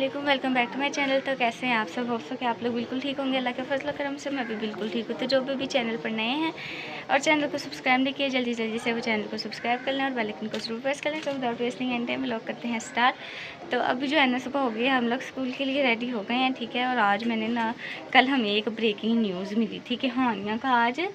वालेकुम, welcome back to my channel. तो कैसे हैं आप सब? होप सो कि आप लोग बिल्कुल ठीक होंगे। अल्लाह के फजल करम से मैं भी बिल्कुल ठीक हूँ। तो जो भी चैनल पर नए हैं और चैनल को सब्सक्राइब नहीं किए, जल्दी से वो चैनल को सब्सक्राइब कर लें और बेल आइकन को जरूर प्रेस कर लें। तो विदाउट वेस्टिंग एनी टाइम लोग करते हैं स्टार्ट। तो अभी जो है ना सुबह हो गई, हम लोग स्कूल के लिए रेडी हो गए हैं, ठीक है। और आज मैंने ना कल हमें एक ब्रेकिंग न्यूज़ मिली थी कि हानिया का आज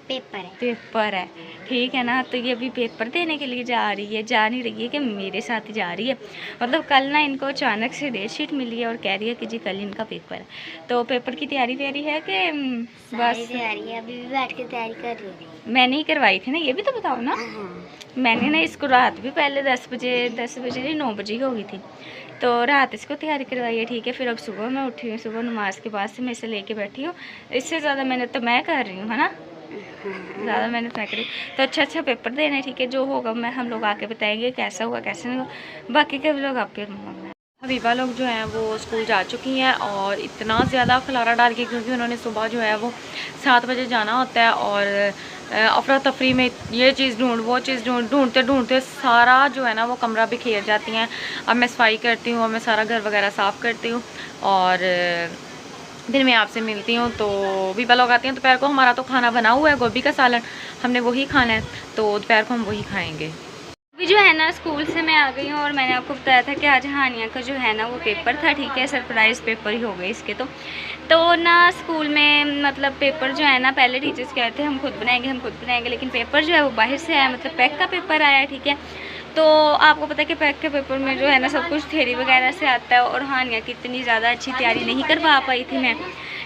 पेपर है, ठीक है ना। तो ये अभी पेपर देने के लिए जा रही है, जा नहीं रही है कि मेरे साथ ही जा रही है। मतलब कल ना इनको अचानक से डेट शीट मिली है और कह रही है कि जी कल इनका पेपर है। तो पेपर की तैयारी है कि बस तैयारी है, अभी भी बैठ के तैयारी कर रही है। मैंने ही करवाई थी ना, ये भी तो बताओ ना। मैंने ना इसको रात भी पहले 10 बजे नहीं 9 बजे ही हो गई थी, तो रात इसको तैयारी करवाई है, ठीक है। फिर अब सुबह मैं उठी हूँ, सुबह नमाज के बाद से मैं इसे लेके बैठी हूँ। इससे ज़्यादा मेहनत तो मैं कर रही हूँ, है ना, ज़्यादा मेहनत मैं करी। तो अच्छा पेपर देना है, ठीक है। जो होगा मैं हम लोग आके बताएंगे कैसा हुआ कैसे नहीं हुआ, बाकी के लोग आपके। हबीबा लोग जो हैं वो स्कूल जा चुकी हैं और इतना ज़्यादा खलारा डाल के, क्योंकि उन्होंने सुबह जो है वो 7 बजे जाना होता है और अफरा तफरी में ये चीज़ ढूंढ वो चीज़ ढूंढते सारा जो है ना वो कमरा भी खेल जाती हैं। अब मैं सफाई करती हूँ, अब मैं सारा घर वगैरह साफ़ करती हूँ और फिर मैं आपसे मिलती हूँ। तो बीबा लोग आती हैं दोपहर को। हमारा तो खाना बना हुआ है, गोभी का सालन, हमने वही खाना है, तो दोपहर को हम वही खाएँगे। अभी जो है ना स्कूल से मैं आ गई हूँ और मैंने आपको बताया था कि आज हानिया का जो है ना वो पेपर था, ठीक है। सरप्राइज़ पेपर ही हो गए इसके। तो ना स्कूल में मतलब पेपर जो है ना पहले टीचर्स कहते थे हम खुद बनाएंगे, लेकिन पेपर जो है वो बाहर से आया, मतलब पैक का पेपर आया, ठीक है। तो आपको पता है कि पैक के पेपर में जो है ना सब कुछ थ्योरी वगैरह से आता है और हानिया की इतनी ज़्यादा अच्छी तैयारी नहीं करवा पाई थी मैं,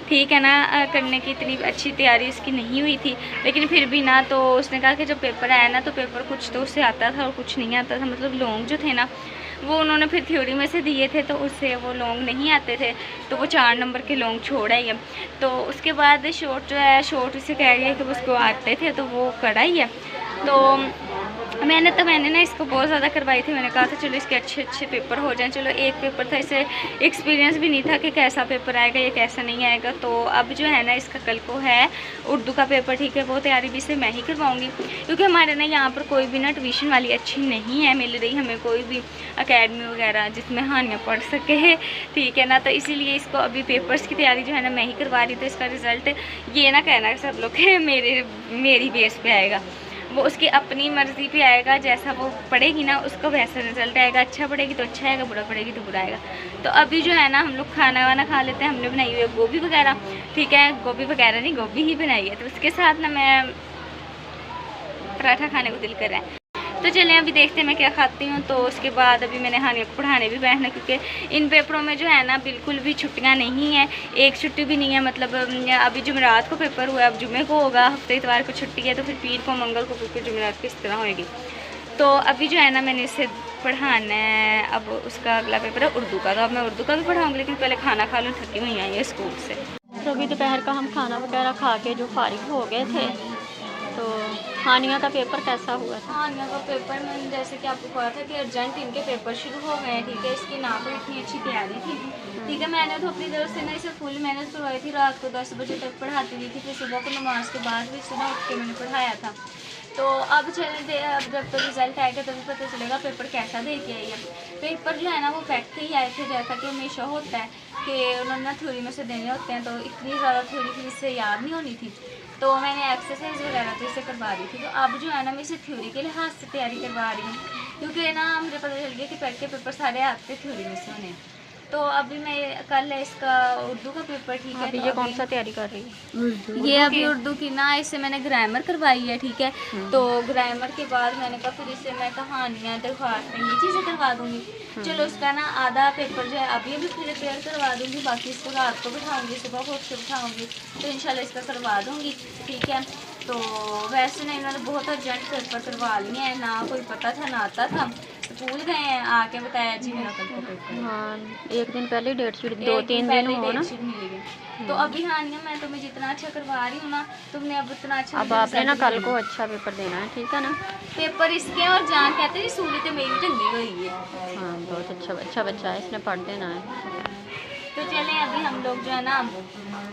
ठीक है ना। करने की इतनी अच्छी तैयारी इसकी नहीं हुई थी, लेकिन फिर भी ना तो उसने कहा कि जब पेपर आया ना तो पेपर कुछ तो उससे आता था और कुछ नहीं आता था। मतलब लॉन्ग जो थे ना वो उन्होंने फिर थ्योरी में से दिए थे, तो उससे वो लॉन्ग नहीं आते थे, तो वो 4 नंबर के लॉन्ग छोड़ आई है। तो उसके बाद शॉर्ट जो है, शॉर्ट उसे कह रही है कि उसको आते थे, तो वो कढ़ाई है। तो मैंने ना इसको बहुत ज़्यादा करवाई थी। मैंने कहा था चलो इसके अच्छे पेपर हो जाएं। चलो एक पेपर था, इसे एक्सपीरियंस भी नहीं था कि कैसा पेपर आएगा या कैसा नहीं आएगा। तो अब जो है ना इसका कल को है उर्दू का पेपर, ठीक है। वो तैयारी भी से मैं ही करवाऊँगी, क्योंकि हमारे ना यहाँ पर कोई भी ना ट्यूशन वाली अच्छी नहीं है मिल रही हमें, कोई भी अकेडमी वगैरह जिसमें हानियाँ पढ़ सके, ठीक है ना। तो इसीलिए इसको अभी पेपर्स की तैयारी जो है ना मैं ही करवा रही। तो इसका रिज़ल्ट ये ना कहना सब लोग मेरी बेस पे आएगा, वो उसकी अपनी मर्ज़ी पे आएगा। जैसा वो पढ़ेगी ना उसका वैसा रिजल्ट आएगा। अच्छा पढ़ेगी तो अच्छा आएगा, बुरा पढ़ेगी तो बुरा आएगा। तो अभी जो है ना हम लोग खाना वाना खा लेते हैं। हमने बनाई हुई है गोभी वगैरह, ठीक है। गोभी वगैरह नहीं, गोभी ही बनाई है। तो उसके साथ ना मैं पराठा खाने को दिल कर रहा है। तो चलें अभी देखते हैं मैं क्या खाती हूँ। तो उसके बाद अभी मैंने हानिया को पढ़ाने भी बैठना, क्योंकि इन पेपरों में जो है ना बिल्कुल भी छुट्टियाँ नहीं हैं, एक छुट्टी भी नहीं है। मतलब अभी जुमेरात को पेपर हुआ है, अब जुमे को होगा, हफ्ते इतवार को छुट्टी है, तो फिर पीर को मंगल को फिर जुमेरात किस तरह होएगी। तो अभी जो है ना मैंने इसे पढ़ाना है। अब उसका अगला पेपर है उर्दू का, तो अब मैं उर्दू का भी पढ़ाऊँगी, लेकिन पहले खाना खा लूँ, थकी हुई आई है स्कूल से। तो अभी दोपहर का हम खाना वगैरह खा के जो फारिग हो गए थे। तो हानिया का पेपर कैसा हुआ था? हानिया का पेपर मैंने जैसे कि आपको कहा था कि अर्जेंट इनके पेपर शुरू हो गए हैं, ठीक है। इसकी ना पर इतनी अच्छी तैयारी थी, ठीक है। मैंने तो अपनी तरफ से ना इसे फुल मेहनत करवाई थी। रात को 10 बजे तक पढ़ाती थी, फिर सुबह को नमाज के बाद भी सुबह उठ के मैंने पढ़ाया था। तो अब चलते, अब जब तो रिज़ल्ट आएगा तभी पता चलेगा पेपर कैसा दे के आई है। पेपर जो है ना वो पैक के ही आए थे, जैसा कि हमेशा होता है कि उन्होंने ना थ्योरी में से देने होते हैं। तो इतनी ज़्यादा थ्योरी फिर इससे याद नहीं होनी थी, तो मैंने एक्सरसाइज वगैरह तो इसे करवा दी थी। तो अब जो है ना मैं इसे थ्योरी के लिहाज से तैयारी करवा रही हूँ, क्योंकि ना मुझे पता चल गया कि पैक के पेपर सारे आपके थ्योरी में से होने। तो अभी मैं कल है इसका उर्दू का पेपर, ठीक है। अभी तो ये कौन सा तैयारी कर रही है? ये अभी उर्दू की ना इससे मैंने ग्रामर करवाई है, ठीक है। तो ग्रामर के बाद मैंने कहा फिर इससे मैं कहानियाँ दरख्वास्तें ये चीज़ें करवा दूँगी। चलो उसका ना आधा पेपर जो है अभी प्रिपेयर करवा दूँगी, बाकी इसको रात को बिठाऊँगी, सुबह को उसको बिठाऊँगी, तो इंशाल्लाह इसका करवा दूँगी, ठीक है। तो वैसे ना इन्होंने बहुत अर्जेंट पेपर करवा लिए हैं, ना कोई पता था ना आता था। स्कूल गए हैं, आके बताया जी मेरा कल को पेपर। हाँ, एक दिन पहले डेट शीट, 2-3 दिन हो ना। तो अभी हानिया मैं तुम्हें जितना अच्छा करवा रही हूँ ना, तुमने अब उतना अच्छा, अब आपने ना कल को अच्छा पेपर देना है, ठीक है ना। पेपर इसके और जान कहते हैं सूली तो मेरी टंगी हुई है। हाँ, बहुत अच्छा बच्चा है, इसने पढ़ देना है। तो चलें अभी हम लोग जो है ना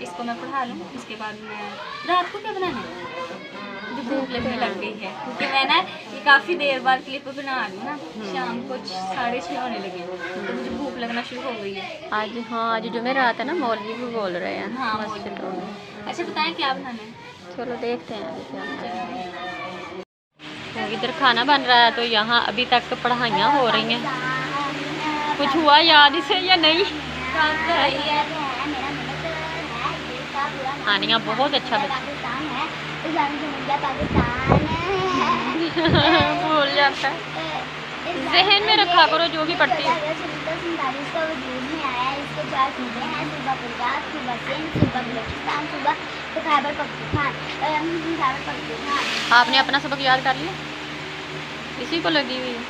इसको मैं पढ़ा लूँ, इसके बाद मैं रात को क्या बनाना है। मुझे भूख लगने लग गई है क्योंकि मैं ना ये काफ़ी देर बाद क्लिप बना रही हूँ ना, शाम को 6:30 होने लगे तो मुझे भूख लगना शुरू हो गई है। आज हाँ आज जुमेरात है ना, मौलवी भी बोल रहे हैं। हाँ मौलवी। अच्छा बताएं क्या बनाना है? चलो देखते हैं अभी क्या। तो इधर खाना बन रहा है, तो यहाँ अभी तक पढ़ाइयाँ हो रही हैं। कुछ हुआ याद इसे या नहीं? आनिया बहुत अच्छा बच्चा भूल जाता है, जहन में रखा करो जो भी पढ़ती है। आपने अपना सबक याद कर लिया? इसी को लगी हुई है।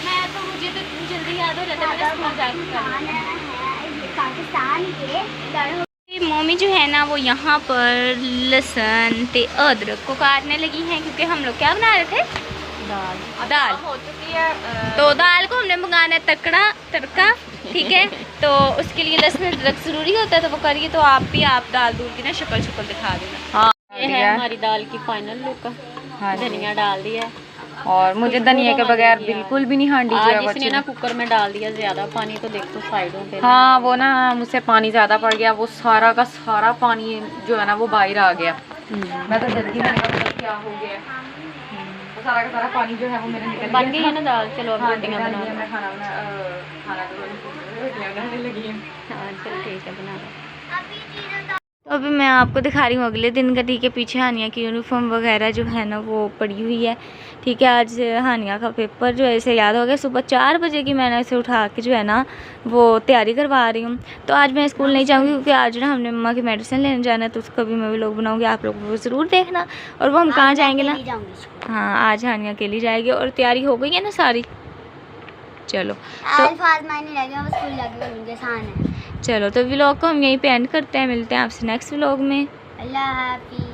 मैं तो मुझे तो जल्दी याद हो जाता है, मैंने स्कूल जाके पाकिस्तान के मम्मी जो है ना वो यहाँ पर लहसुन ते अदरक को काटने लगी हैं क्योंकि हम लोग क्या बना रहे थे? दाल हो चुकी है। तो दाल को हमने मंगाना है तड़का, ठीक है। तो उसके लिए लहसुन अदरक ज़रूरी होता है, तो वो करिए। तो आप भी आप दाल दूल की ना शक्ल दिखा देना। हाँ ये है हमारी दाल की फाइनल लुक। हाँ धनिया डाल दिया और मुझे धनिया के बगैर बिल्कुल भी नहीं हांडी जो है वो जिसने ना कुकर में डाल दिया ज़्यादा पानी, तो देखो साइडों पे। हाँ वो ना मुझसे पानी ज़्यादा पड़ गया, वो सारा का सारा पानी जो है ना वो बाहर आ गया। मैं तो जल्दी मैंने कहा क्या हो गया, वो सारा का सारा पानी जो है वो मेरे निकल बन गई है ना दाल। चलो अब रोटियाँ बना लो। मैं खाना बनाने लगी हूँ। हाँ चलो ठीक है बना लो। तो अभी मैं आपको दिखा रही हूँ अगले दिन का, ठीक है। पीछे हानिया की यूनिफॉर्म वगैरह जो है ना वो पड़ी हुई है, ठीक है। आज हानिया का पेपर जो है इसे याद हो गया, सुबह 4 बजे की मैंने इसे उठा के जो है ना वो तैयारी करवा रही हूँ। तो आज मैं स्कूल नहीं जाऊँगी क्योंकि आज ना हमने मम्मा की मेडिसिन लेने जाना है, तो उसका भी मैं भी लोग बनाऊँगी, आप लोग वो ज़रूर देखना। और वो हम कहाँ जाएँगे ना? हाँ आज हानिया अकेली जाएगी और तैयारी हो गई है ना सारी। चलो चलो तो व्लॉग को हम यहीं पे एंड करते हैं, मिलते हैं आपसे नेक्स्ट व्लॉग में। अल्लाह हाफिज़।